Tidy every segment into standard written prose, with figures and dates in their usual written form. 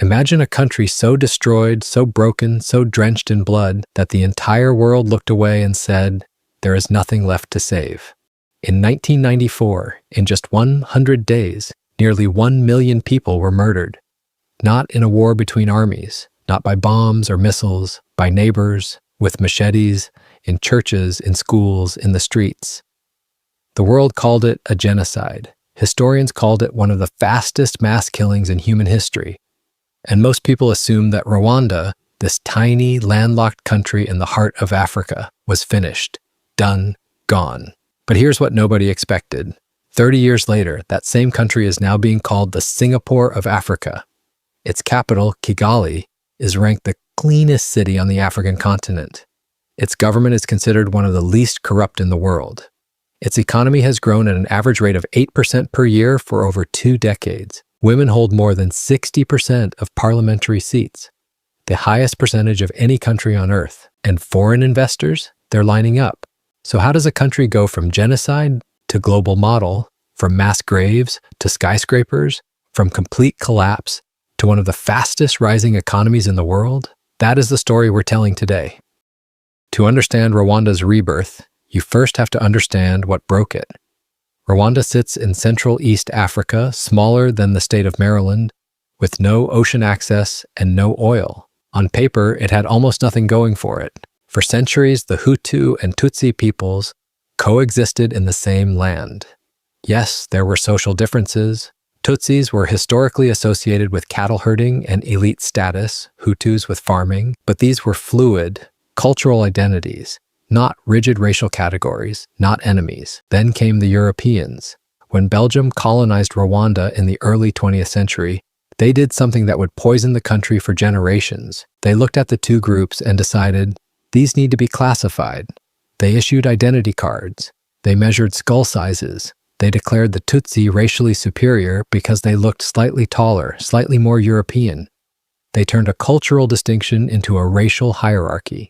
Imagine a country so destroyed, so broken, so drenched in blood that the entire world looked away and said, "There is nothing left to save." In 1994, in just 100 days, nearly 1 million people were murdered. Not in a war between armies, not by bombs or missiles, by neighbors, with machetes, in churches, in schools, in the streets. The world called it a genocide. Historians called it one of the fastest mass killings in human history. And most people assumed that Rwanda, this tiny, landlocked country in the heart of Africa, was finished, done, gone. But here's what nobody expected. 30 years later, that same country is now being called the Singapore of Africa. Its capital, Kigali, is ranked the cleanest city on the African continent. Its government is considered one of the least corrupt in the world. Its economy has grown at an average rate of 8% per year for over 2 decades. Women hold more than 60% of parliamentary seats, the highest percentage of any country on earth. And foreign investors, they're lining up. So how does a country go from genocide to global model, from mass graves to skyscrapers, from complete collapse to one of the fastest rising economies in the world? That is the story we're telling today. To understand Rwanda's rebirth, you first have to understand what broke it. Rwanda sits in Central East Africa, smaller than the state of Maryland, with no ocean access and no oil. On paper, it had almost nothing going for it. For centuries, the Hutu and Tutsi peoples coexisted in the same land. Yes, there were social differences. Tutsis were historically associated with cattle herding and elite status, Hutus with farming, but these were fluid, cultural identities, not rigid racial categories, not enemies. Then came the Europeans. When Belgium colonized Rwanda in the early 20th century, they did something that would poison the country for generations. They looked at the two groups and decided, these need to be classified. They issued identity cards. They measured skull sizes. They declared the Tutsi racially superior because they looked slightly taller, slightly more European. They turned a cultural distinction into a racial hierarchy.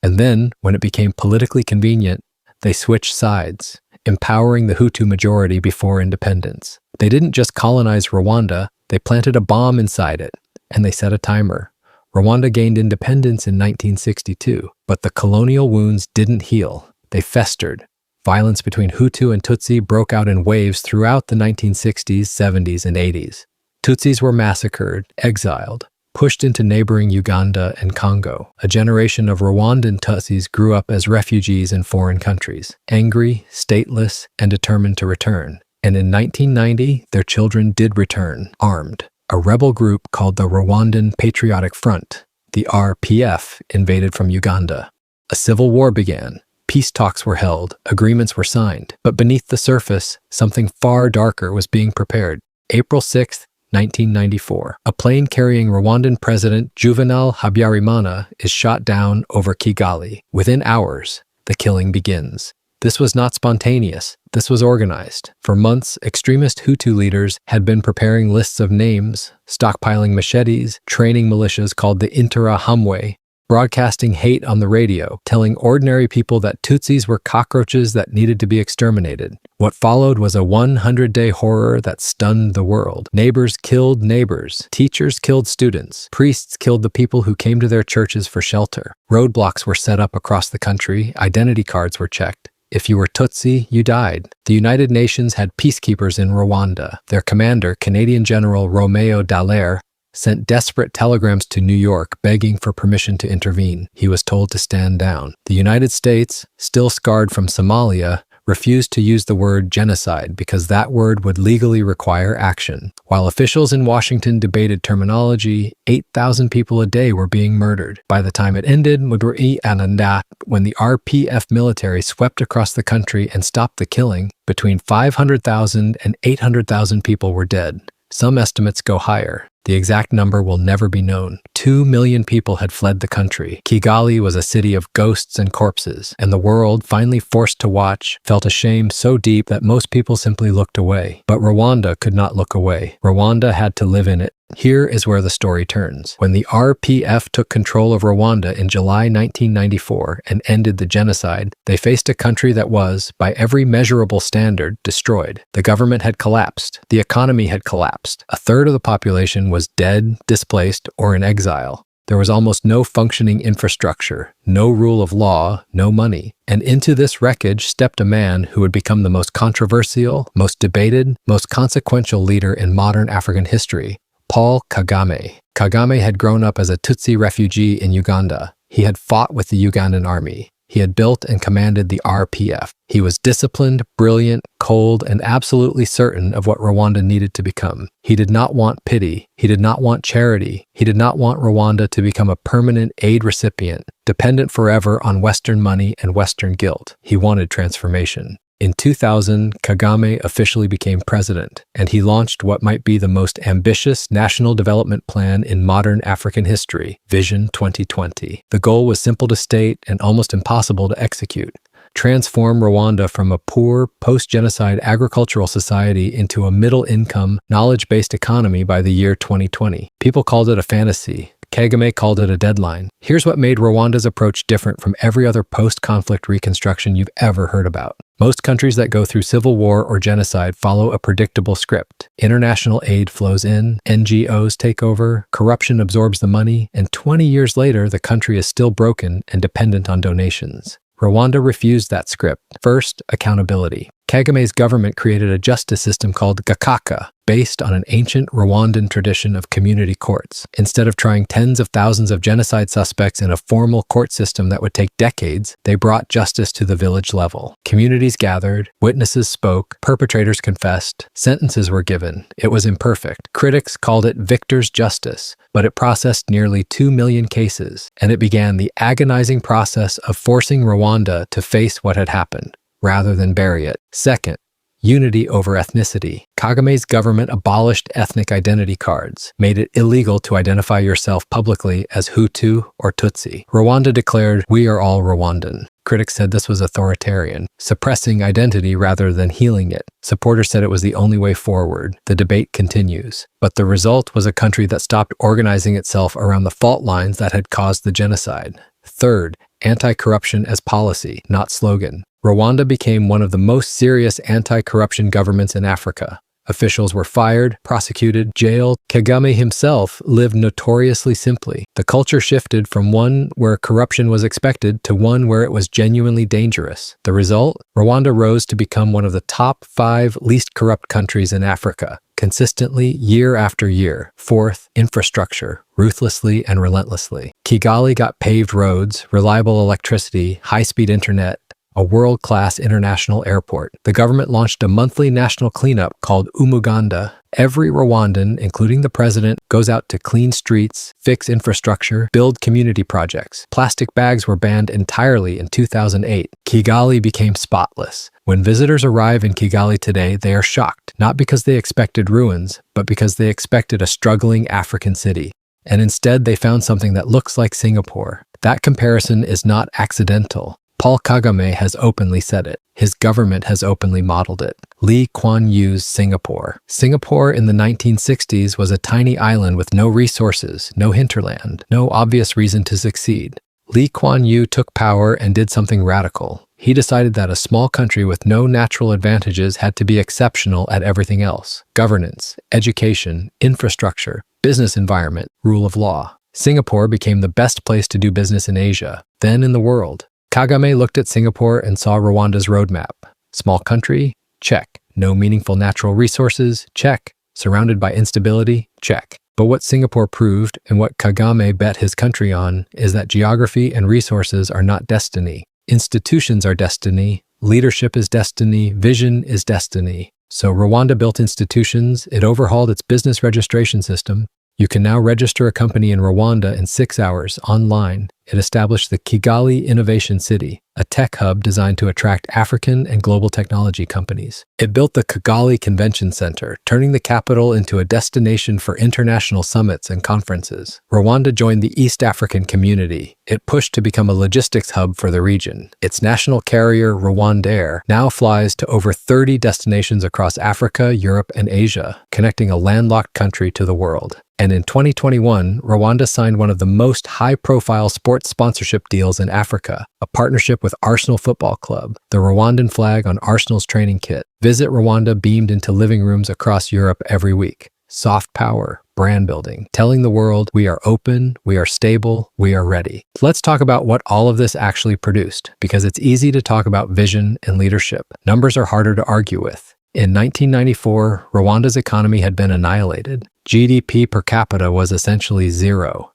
And then, when it became politically convenient, they switched sides, empowering the Hutu majority before independence. They didn't just colonize Rwanda, they planted a bomb inside it, and they set a timer. Rwanda gained independence in 1962, but the colonial wounds didn't heal. They festered. Violence between Hutu and Tutsi broke out in waves throughout the 1960s, 70s, and 80s. Tutsis were massacred, exiled, pushed into neighboring Uganda and Congo. A generation of Rwandan Tutsis grew up as refugees in foreign countries, angry, stateless, and determined to return. And in 1990, their children did return, armed. A rebel group called the Rwandan Patriotic Front, the RPF, invaded from Uganda. A civil war began. Peace talks were held, agreements were signed. But beneath the surface, something far darker was being prepared. April 6th, 1994. A plane carrying Rwandan President Juvenal Habyarimana is shot down over Kigali. Within hours, the killing begins. This was not spontaneous. This was organized. For months, extremist Hutu leaders had been preparing lists of names, stockpiling machetes, training militias called the Interahamwe, broadcasting hate on the radio, telling ordinary people that Tutsis were cockroaches that needed to be exterminated. What followed was a 100-day horror that stunned the world. Neighbors killed neighbors. Teachers killed students. Priests killed the people who came to their churches for shelter. Roadblocks were set up across the country. Identity cards were checked. If you were Tutsi, you died. The United Nations had peacekeepers in Rwanda. Their commander, Canadian General Romeo Dallaire, sent desperate telegrams to New York begging for permission to intervene. He was told to stand down. The United States, still scarred from Somalia, refused to use the word genocide because that word would legally require action. While officials in Washington debated terminology, 8,000 people a day were being murdered. By the time it ended, when the RPF military swept across the country and stopped the killing, between 500,000 and 800,000 people were dead. Some estimates go higher. The exact number will never be known. 2 million people had fled the country. Kigali was a city of ghosts and corpses, and the world, finally forced to watch, felt a shame so deep that most people simply looked away. But Rwanda could not look away. Rwanda had to live in it. Here is where the story turns. When the RPF took control of Rwanda in July 1994 and ended the genocide, they faced a country that was, by every measurable standard, destroyed. The government had collapsed. The economy had collapsed. A third of the population was dead, displaced, or in exile. There was almost no functioning infrastructure, no rule of law, no money. And into this wreckage stepped a man who would become the most controversial, most debated, most consequential leader in modern African history, Paul Kagame. Kagame had grown up as a Tutsi refugee in Uganda. He had fought with the Ugandan army. He had built and commanded the RPF. He was disciplined, brilliant, cold, and absolutely certain of what Rwanda needed to become. He did not want pity. He did not want charity. He did not want Rwanda to become a permanent aid recipient, dependent forever on Western money and Western guilt. He wanted transformation. In 2000, Kagame officially became president, and he launched what might be the most ambitious national development plan in modern African history, Vision 2020. The goal was simple to state and almost impossible to execute: transform Rwanda from a poor, post-genocide agricultural society into a middle-income, knowledge-based economy by the year 2020. People called it a fantasy. Kagame called it a deadline. Here's what made Rwanda's approach different from every other post-conflict reconstruction you've ever heard about. Most countries that go through civil war or genocide follow a predictable script. International aid flows in, NGOs take over, corruption absorbs the money, and 20 years later, the country is still broken and dependent on donations. Rwanda refused that script. First, accountability. Kagame's government created a justice system called Gakaka, based on an ancient Rwandan tradition of community courts. Instead of trying tens of thousands of genocide suspects in a formal court system that would take decades, they brought justice to the village level. Communities gathered, witnesses spoke, perpetrators confessed, sentences were given. It was imperfect. Critics called it victor's justice, but it processed nearly 2 million cases, and it began the agonizing process of forcing Rwanda to face what had happened, rather than bury it. Second, unity over ethnicity. Kagame's government abolished ethnic identity cards, made it illegal to identify yourself publicly as Hutu or Tutsi. Rwanda declared, "We are all Rwandan." Critics said this was authoritarian, suppressing identity rather than healing it. Supporters said it was the only way forward. The debate continues. But the result was a country that stopped organizing itself around the fault lines that had caused the genocide. Third, anti-corruption as policy, not slogan. Rwanda became one of the most serious anti-corruption governments in Africa. Officials were fired, prosecuted, jailed. Kagame himself lived notoriously simply. The culture shifted from one where corruption was expected to one where it was genuinely dangerous. The result? Rwanda rose to become one of the top 5 least corrupt countries in Africa, consistently year after year. Fourth, infrastructure, ruthlessly and relentlessly. Kigali got paved roads, reliable electricity, high-speed internet, a world-class international airport. The government launched a monthly national cleanup called Umuganda. Every Rwandan, including the president, goes out to clean streets, fix infrastructure, build community projects. Plastic bags were banned entirely in 2008. Kigali became spotless. When visitors arrive in Kigali today, they are shocked, not because they expected ruins, but because they expected a struggling African city. And instead, they found something that looks like Singapore. That comparison is not accidental. Paul Kagame has openly said it. His government has openly modeled it. Lee Kuan Yew's Singapore. Singapore in the 1960s was a tiny island with no resources, no hinterland, no obvious reason to succeed. Lee Kuan Yew took power and did something radical. He decided that a small country with no natural advantages had to be exceptional at everything else: governance, education, infrastructure, business environment, rule of law. Singapore became the best place to do business in Asia, then in the world. Kagame looked at Singapore and saw Rwanda's roadmap. Small country? Check. No meaningful natural resources? Check. Surrounded by instability? Check. But what Singapore proved, and what Kagame bet his country on, is that geography and resources are not destiny. Institutions are destiny. Leadership is destiny. Vision is destiny. So Rwanda built institutions. It overhauled its business registration system. You can now register a company in Rwanda in 6 hours online. It established the Kigali Innovation City, a tech hub designed to attract African and global technology companies. It built the Kigali Convention Center, turning the capital into a destination for international summits and conferences. Rwanda joined the East African Community. It pushed to become a logistics hub for the region. Its national carrier, Rwandair, now flies to over 30 destinations across Africa, Europe, and Asia, connecting a landlocked country to the world. And in 2021, Rwanda signed one of the most high-profile sports sponsorship deals in Africa, a partnership with Arsenal Football Club, the Rwandan flag on Arsenal's training kit. Visit Rwanda beamed into living rooms across Europe every week. Soft power, brand building, telling the world we are open, we are stable, we are ready. Let's talk about what all of this actually produced, because it's easy to talk about vision and leadership. Numbers are harder to argue with. In 1994, Rwanda's economy had been annihilated. GDP per capita was essentially zero.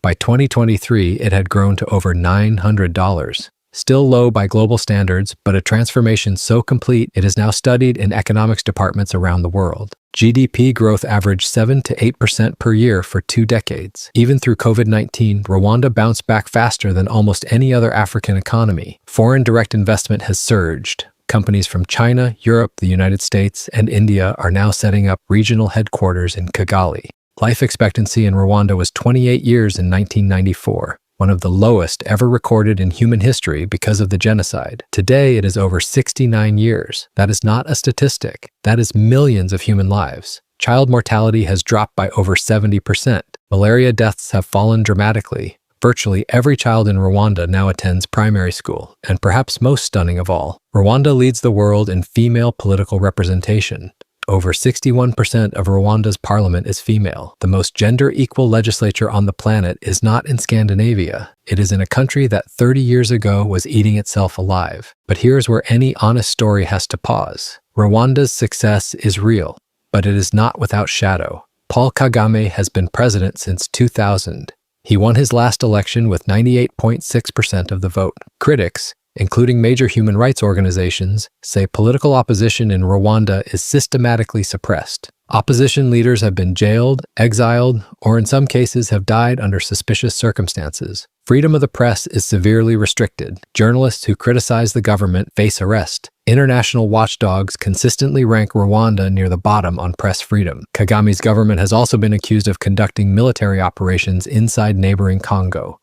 By 2023, it had grown to over $900. Still low by global standards, but a transformation so complete it is now studied in economics departments around the world. GDP growth averaged 7 to 8% per year for 2 decades. Even through COVID-19, Rwanda bounced back faster than almost any other African economy. Foreign direct investment has surged. Companies from China, Europe, the United States, and India are now setting up regional headquarters in Kigali. Life expectancy in Rwanda was 28 years in 1994. One of the lowest ever recorded in human history because of the genocide. Today, it is over 69 years. That is not a statistic. That is millions of human lives. Child mortality has dropped by over 70%. Malaria deaths have fallen dramatically. Virtually every child in Rwanda now attends primary school. And perhaps most stunning of all, Rwanda leads the world in female political representation. Over 61% of Rwanda's parliament is female. The most gender-equal legislature on the planet is not in Scandinavia. It is in a country that 30 years ago was eating itself alive. But here's where any honest story has to pause. Rwanda's success is real, but it is not without shadow. Paul Kagame has been president since 2000. He won his last election with 98.6% of the vote. Critics, including major human rights organizations, say political opposition in Rwanda is systematically suppressed. Opposition leaders have been jailed, exiled, or in some cases have died under suspicious circumstances. Freedom of the press is severely restricted. Journalists who criticize the government face arrest. International watchdogs consistently rank Rwanda near the bottom on press freedom. Kagame's government has also been accused of conducting military operations inside neighboring Congo.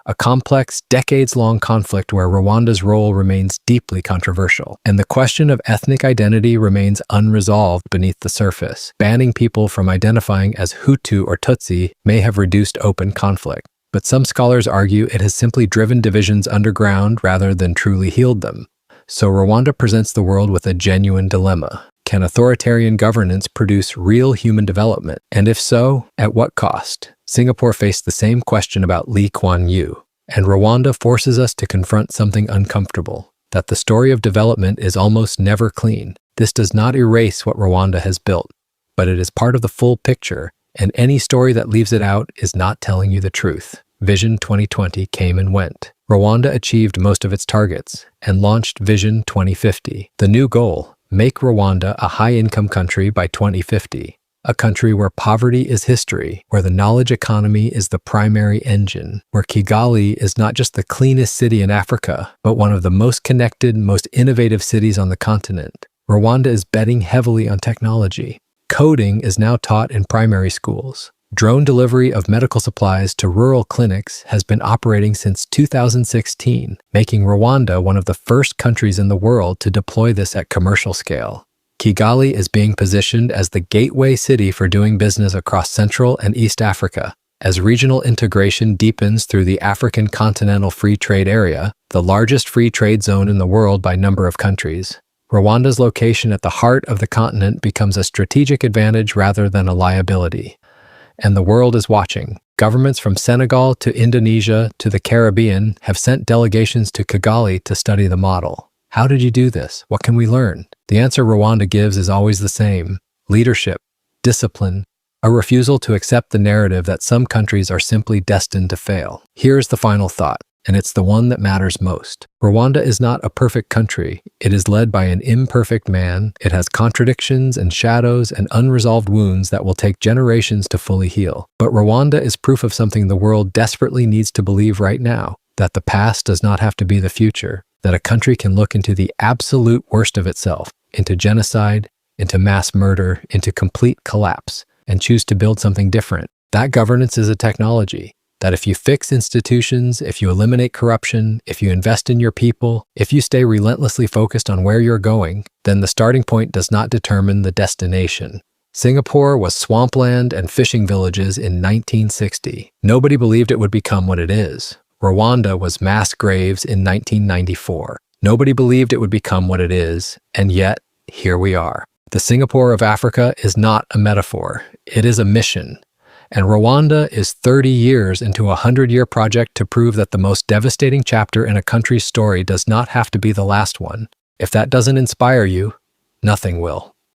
A complex, decades-long conflict where Rwanda's role remains deeply controversial. And the question of ethnic identity remains unresolved beneath the surface. Banning people from identifying as Hutu or Tutsi may have reduced open conflict. But some scholars argue it has simply driven divisions underground rather than truly healed them. So Rwanda presents the world with a genuine dilemma. Can authoritarian governance produce real human development? And if so, at what cost? Singapore faced the same question about Lee Kuan Yew. And Rwanda forces us to confront something uncomfortable, that the story of development is almost never clean. This does not erase what Rwanda has built, but it is part of the full picture, and any story that leaves it out is not telling you the truth. Vision 2020 came and went. Rwanda achieved most of its targets and launched Vision 2050. The new goal: make Rwanda a high-income country by 2050, a country where poverty is history, where the knowledge economy is the primary engine, where Kigali is not just the cleanest city in Africa, but one of the most connected, most innovative cities on the continent. Rwanda is betting heavily on technology. Coding is now taught in primary schools. Drone delivery of medical supplies to rural clinics has been operating since 2016, making Rwanda one of the first countries in the world to deploy this at commercial scale. Kigali is being positioned as the gateway city for doing business across Central and East Africa. As regional integration deepens through the African Continental Free Trade Area, the largest free trade zone in the world by number of countries, Rwanda's location at the heart of the continent becomes a strategic advantage rather than a liability. And the world is watching. Governments from Senegal to Indonesia to the Caribbean have sent delegations to Kigali to study the model. How did you do this? What can we learn? The answer Rwanda gives is always the same: leadership, discipline, a refusal to accept the narrative that some countries are simply destined to fail. Here's the final thought, and it's the one that matters most. Rwanda is not a perfect country. It is led by an imperfect man. It has contradictions and shadows and unresolved wounds that will take generations to fully heal. But Rwanda is proof of something the world desperately needs to believe right now: that the past does not have to be the future, that a country can look into the absolute worst of itself, into genocide, into mass murder, into complete collapse, and choose to build something different. That governance is a technology. That if you fix institutions, if you eliminate corruption, if you invest in your people, if you stay relentlessly focused on where you're going, then the starting point does not determine the destination. Singapore was swampland and fishing villages in 1960. Nobody believed it would become what it is. Rwanda was mass graves in 1994. Nobody believed it would become what it is, and yet, here we are. The Singapore of Africa is not a metaphor. It is a mission. And Rwanda is 30 years into a 100-year project to prove that the most devastating chapter in a country's story does not have to be the last one. If that doesn't inspire you, nothing will.